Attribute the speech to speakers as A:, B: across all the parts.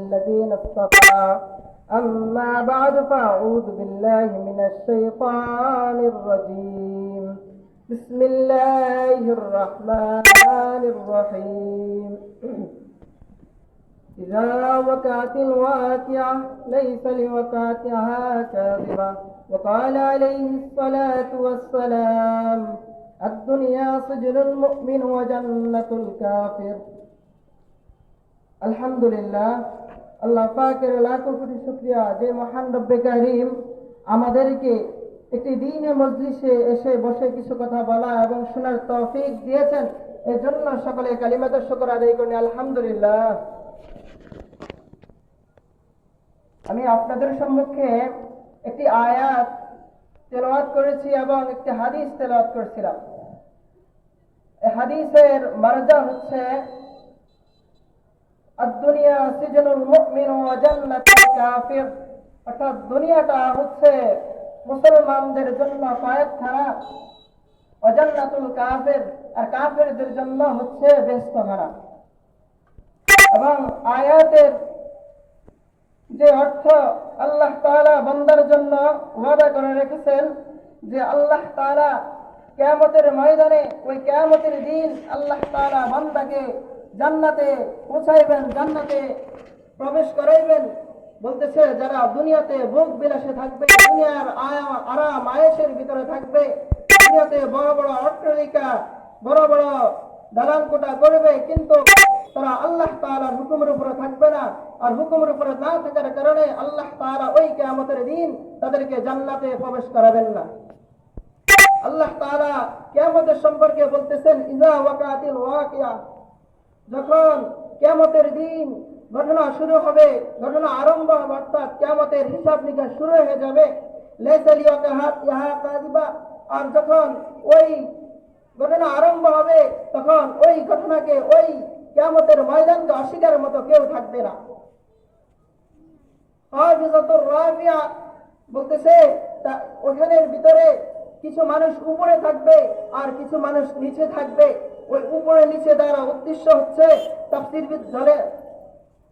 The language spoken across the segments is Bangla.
A: الذين اصطفى أما بعد فأعوذ بالله من الشيطان الرجيم بسم الله الرحمن الرحيم إذا وقعت الواقعة ليس لوقعتها كاذبة وقال عليه الصلاة والسلام الدنيا سجن المؤمن وجنة الكافر। আলহামদুলিল্লাহ, আল্লাহ পাকের লাখো কোটি শুকরিয়া যে মহান রব্বে কারীম আমাদেরকে একটি দ্বীনে মজলিসে এসে বসে কিছু কথা বলা এবং শোনার তৌফিক দিয়েছেন। এর জন্য সকলে কালিমাতুশ শুকর আদায় করি আলহামদুলিল্লাহ। আমি আপনাদের সম্মুখে একটি আয়াত তেলাওয়াত করেছি এবং একটি হাদিস তেলাওয়াত করেছিলাম। এই হাদিসের মারজা হচ্ছে আদ-দুনিয়া সিজনুল মুমিন ওয়া জান্নাতুল কাফির, অর্থাৎ দুনিয়াটা হচ্ছে মুসলমানদের জন্য কয়েদখানা, ওয়া জান্নাতুল কাফির, আর কাফেরদের জন্য হচ্ছে বেহেশতখানা। এবং আয়াতের যে অর্থ আল্লাহ তাআলা বান্দার জন্য ওয়াদা করে রেখেছেন যে আল্লাহ তাআলা কিয়ামতের ময়দানে, ওই কিয়ামতের দিন আল্লাহ তাআলা বান্দাকে জান্নাতে পৌঁছাইবেন, জান্নাতে প্রবেশ করাইবেন। বলতেছে যারা দুনিয়াতে ভোগ বিলাসে থাকবে, দুনিয়ার আরাম আয়েশের ভিতরে থাকবে, দুনিয়াতে বড় বড় অট্টালিকা, বড় বড় দালান কোঠা করবে, কিন্তু তারা আল্লাহ তাআলার হুকুমের উপরে থাকবে না। আর হুকুমের উপরে না থাকার কারণে আল্লাহ তাআলা ওই কিয়ামতের দিন তাদেরকে জান্নাতে প্রবেশ করাবেন না। আল্লাহ তাআলা কিয়ামতের সম্পর্কে বলতেছেন ইযা ওয়াকাতিল ওয়াকিয়া, যখন কিয়ামতের দিন ঘটনা শুরু হবে, ঘটনা আরম্ভ হবে, অর্থাৎ কিয়ামতের হিসাব নিকাশ শুরু হয়ে যাবে। লাইসা লিওয়াকাতিহা কাযিবা, আর যখন ওই ঘটনা আরম্ভ হবে তখন ওই ঘটনাকে, ওই কিয়ামতের ময়দানকে অস্বীকারের মতো কেউ থাকবে না। হাফিজাতুর রাফিয়া বলতেছে ওখানের ভিতরে কিছু মানুষ উপরে থাকবে আর কিছু মানুষ নিচে থাকবে। ওই উপরে নিচে দ্বারা উদ্দেশ্য হচ্ছে তাফসীরবিদ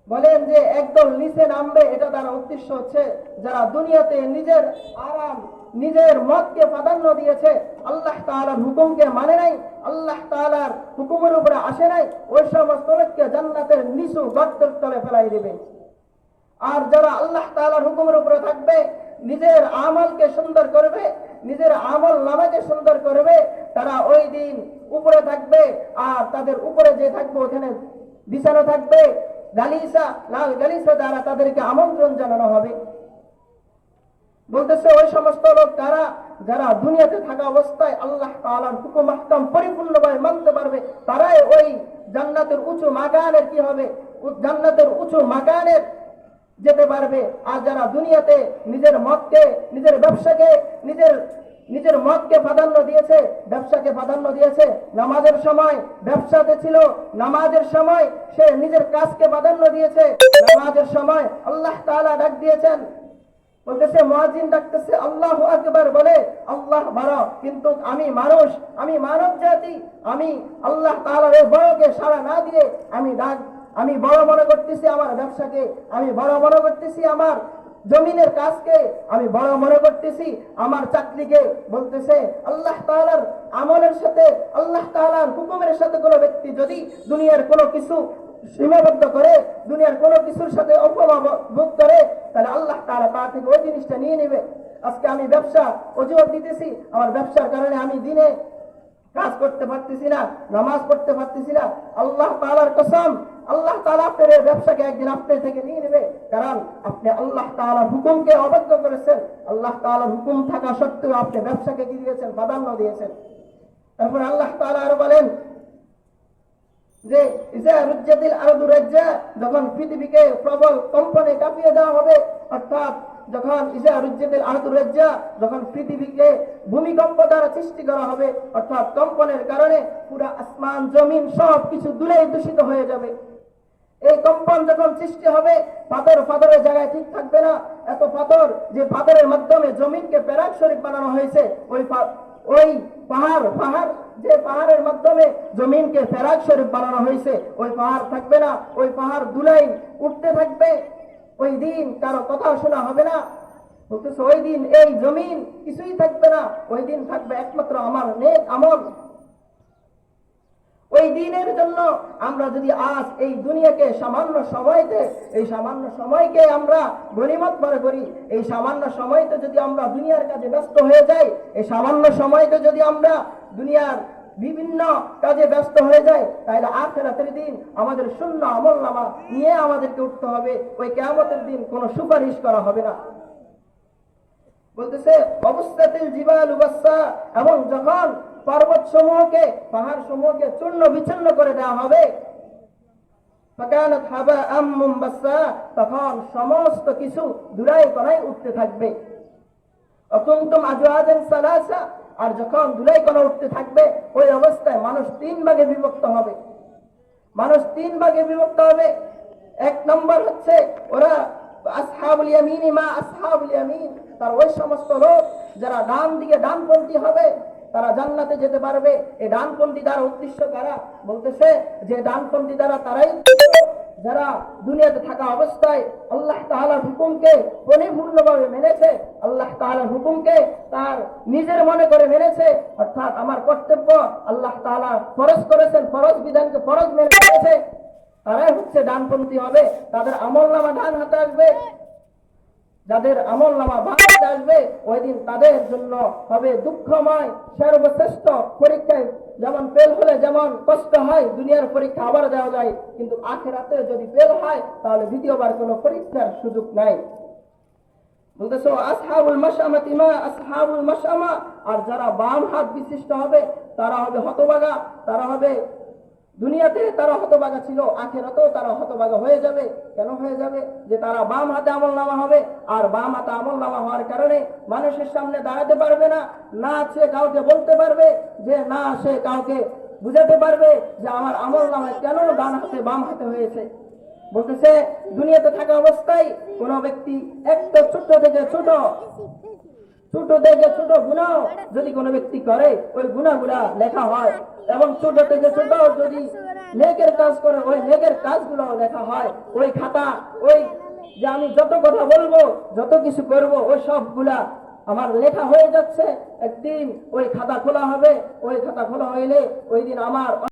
A: বলেন যে একদল নিচে নামবে, এটা দ্বারা উদ্দেশ্য হচ্ছে যারা দুনিয়াতে নিজের আরাম, নিজের মতকে প্রাধান্য দিয়েছে, আল্লাহ তাআলার হুকুমকে মানে নাই, আল্লাহ তাআলার হুকুমের উপরে আসে নাই, ওই সমস্ত লোককে জান্নাতের নিচু গর্তের তলে ফেলাই দিবে। আর যারা আল্লাহ তাআলার হুকুমের উপরে থাকবে, নিজের আমলকে সুন্দর করবে, নিজের আমল নামাকে সুন্দর করবে, তারা ওই দিন উপরে থাকবে। আর তাদের উপরে যে থাকবে ওখানে বিছানো থাকবে গালিসা, লাল গালিসা দ্বারা তাদেরকে আমন্ত্রণ জানানো হবে। বলতেছে ওই সমস্ত লোক কারা, যারা দুনিয়াতে থাকা অবস্থায় আল্লাহ তাআলার হুকুম আহকাম পরিপূর্ণভাবে মানতে পারবে, তারাই ওই জান্নাতের উঁচু মাকানের কি হবে, জান্নাতের উঁচু মাকানের যেতে পারবে। আর যারা দুনিয়াতে নিজের মতকে, নিজের ব্যবসাকে, নিজের মতকে প্রাধান্য দিয়েছে, ব্যবসাকে প্রাধান্য দিয়েছে, নামাজের সময় ব্যবসাতে ছিল, নামাজের সময় সে নিজের কাজকে প্রাধান্য দিয়েছে, নামাজের সময় আল্লাহ তাআলা ডাক দিয়েছেন, বলতেছে মুয়াজ্জিন ডাকতেছে আল্লাহু আকবার, বলে আল্লাহ বড়, কিন্তু আমি মানুষ, আমি মানব জাতি, আমি আল্লাহ তাআলার এই বড়কে সাড়া না দিয়ে আমি বড় মনে করতেছি আমার ব্যবসাকে, আমি বড় মনে করতেছি আমার জমিনের কাজকে, আমি বড় মনে করতেছি আমার চাকরিকে। বলতেছে আল্লাহ তাআলার আমলের সাথে, আল্লাহ তাআলার হুকুমের সাথে কোনো ব্যক্তি যদি দুনিয়ার কোনো কিছু সীমাবদ্ধ করে, দুনিয়ার কোনো কিছুর সাথে অপভোগ করে, তাহলে আল্লাহ তাআলা তার থেকে ওই জিনিসটা নিয়ে নেবে। আজকে আমি ব্যবসা অজুহাত দিতেছি, আমার ব্যবসার কারণে আমি দিনে কাজ করতে পারতেছি না, নামাজ পড়তে পারতেছি না, আল্লাহ তাআলার কসম, আল্লাহ তাআলা আপনার এই ব্যবসাকে একদিন আপনার থেকে নিয়ে নেবে, কারণ আপনি আল্লাহ তাআলার হুকুমকে অবাধ্য করেছেন। আল্লাহ তাআলার হুকুম থাকা সত্ত্বেও আপনি ব্যবসাকে কি দিয়েছেন, প্রাধান্য দিয়েছেন। তারপর আল্লাহ তাআলা আরো বলেন যে ইজা রুজ্জাতিল আরদু রাজ্জা, যখন পৃথিবীকে প্রবল কম্পনে কাঁপিয়ে দেওয়া হবে, অর্থাৎ যখন ইজা রুজ্জাতিল আরদু রাজ্জা, যখন পৃথিবীকে ভূমিকম্প দ্বারা সৃষ্টি করা হবে, অর্থাৎ কম্পনের কারণে পুরো আসমান জমিন সব কিছু দুলেই দূষিত হয়ে যাবে। এই কম্পন যখন সৃষ্টি হবে, পাথরের জায়গায় ঠিক থাকবে না। এত পাথর, যে পাথরের মাধ্যমে জমিনকে প্যারাক শরীফ বানানো হয়েছে, ওই পাহাড় যে পাহাড়ের মাধ্যমে জমিনকে ফেরাক শরীফ বানানো হয়েছে, ওই পাহাড় থাকবে না, ওই পাহাড় দুলাই উঠতে থাকবে। ওই দিন কারো কথা শোনা হবে না। বলতেছে ওই দিন এই জমিন কিছুই থাকবে না, ওই দিন থাকবে একমাত্র আমার নেক আমল। ওই দিনের জন্য আমরা যদি আজ এই দুনিয়াকে সামান্য সময়তে, এই সামান্য সময়কে আমরা গনিমত মনে করি, এই সামান্য সময়তে যদি আমরা দুনিয়ার কাজে ব্যস্ত হয়ে যাই, এই সামান্য সময়তে যদি আমরা দুনিয়ার বিভিন্ন কাজে ব্যস্ত হয়ে যায়, তাহলে আখিরাতের দিন আমাদের শূন্য আমলনামা নিয়ে আমাদেরকে উঠতে হবে। ওই কিয়ামতের দিন কোনো সুপারিশ করা হবে না। বলতেছে অবস্থাতিল জিবাল উবাসা, এবং যখন পর্বত সমূহকে, পাহাড় সমূহকে চূর্ণ বিচ্ছিন্ন করে দেওয়া হবে, ফাকানাত হাবাআম মুনবাসা, তখন সমস্ত কিছু ধুলাই কণায় উঠতে থাকবে। অকুনতুম আজওয়াজান সালাসা, আর যখন ধুলাই কণা উঠতে থাকবে, ওই অবস্থায় মানুষ 3 ভাগে বিভক্ত হবে। মানুষ 3 ভাগে বিভক্ত হবে। এক নম্বর হচ্ছে ওরা আসহাবুল ইয়ামিন, মা আসহাবুল ইয়ামিন, তার ওই সমস্ত লোক যারা ডান দিকে ডানপন্থী হবে, তারা জান্নাতে যেতে পারবে। এই ডানপন্থী দ্বারা উদ্দেশ্য কারা? বলতেছে যে ডানপন্থী দ্বারা তারাই যারা দুনিয়াতে থাকা অবস্থায় আল্লাহ তাআলার হুকুমকে পরিপূর্ণভাবে মেনেছে, আল্লাহ তাআলার হুকুমকে তার নিজের মনে করে মেনেছে, অর্থাৎ আমার কর্তব্য আল্লাহ তাআলা ফরজ করেছেন, ফরজ বিধানকে ফরজ মেনে নিয়েছে, তারাই হচ্ছে ডানপন্থী হবে। তাদের আমলনামা ডান হাতে আসবে। যাদের আমলনামা বাম হাতে আসবে, ওই দিন তাদের জন্য হবে দুঃখময় সর্বশ্রেষ্ঠ পরীক্ষায়। যেমন ফেল হলে যেমন কষ্ট হয়, দুনিয়ার পরীক্ষা আবার দেওয়া যায়, কিন্তু আখিরাতে যদি ফেল হয় তাহলে দ্বিতীয়বার কোনো পরীক্ষার সুযোগ নাই। বলতেছো আসহাবুল মাশআমাতি মা আসহাবুল মাশআমা, আর যারা বাম হাত বিশিষ্ট হবে তারা হবে হতভাগা। তারা হবে, দুনিয়াতে তারা হতভাগা ছিল, আখিরাতেও তারা হতভাগা হয়ে যাবে। কেন হয়ে যাবে? যে তারা বাম হাতে আমলনামা হবে, আর বাম হাতে আমলনামা হওয়ার কারণে মানুষের সামনে দাঁড়াতে পারবে না, না সে কাউকে বলতে পারবে, যে না সে কাউকে বুঝাতে পারবে যে আমার আমলনামায় কেন ডান হাতে বাম হাতে হয়েছে। বলতেছে দুনিয়াতে থাকা অবস্থায় কোন ব্যক্তি একটা ছোট থেকে ছোট গুনাহ যদি কোনো ব্যক্তি করে, ওই গুনাহগুলা লেখা হয়, এবং ছোট থেকে ছোট যদি নেকের কাজ করে, ওই নেকের কাজগুলো লেখা হয়। ওই খাতা, ওই যে আমি যত কথা বলবো, যত কিছু করব, ওই সবগুলা আমার লেখা হয়ে যাচ্ছে। একদিন ওই খাতা খোলা হবে, ওই খাতা খোলা হইলে ওই দিন আমার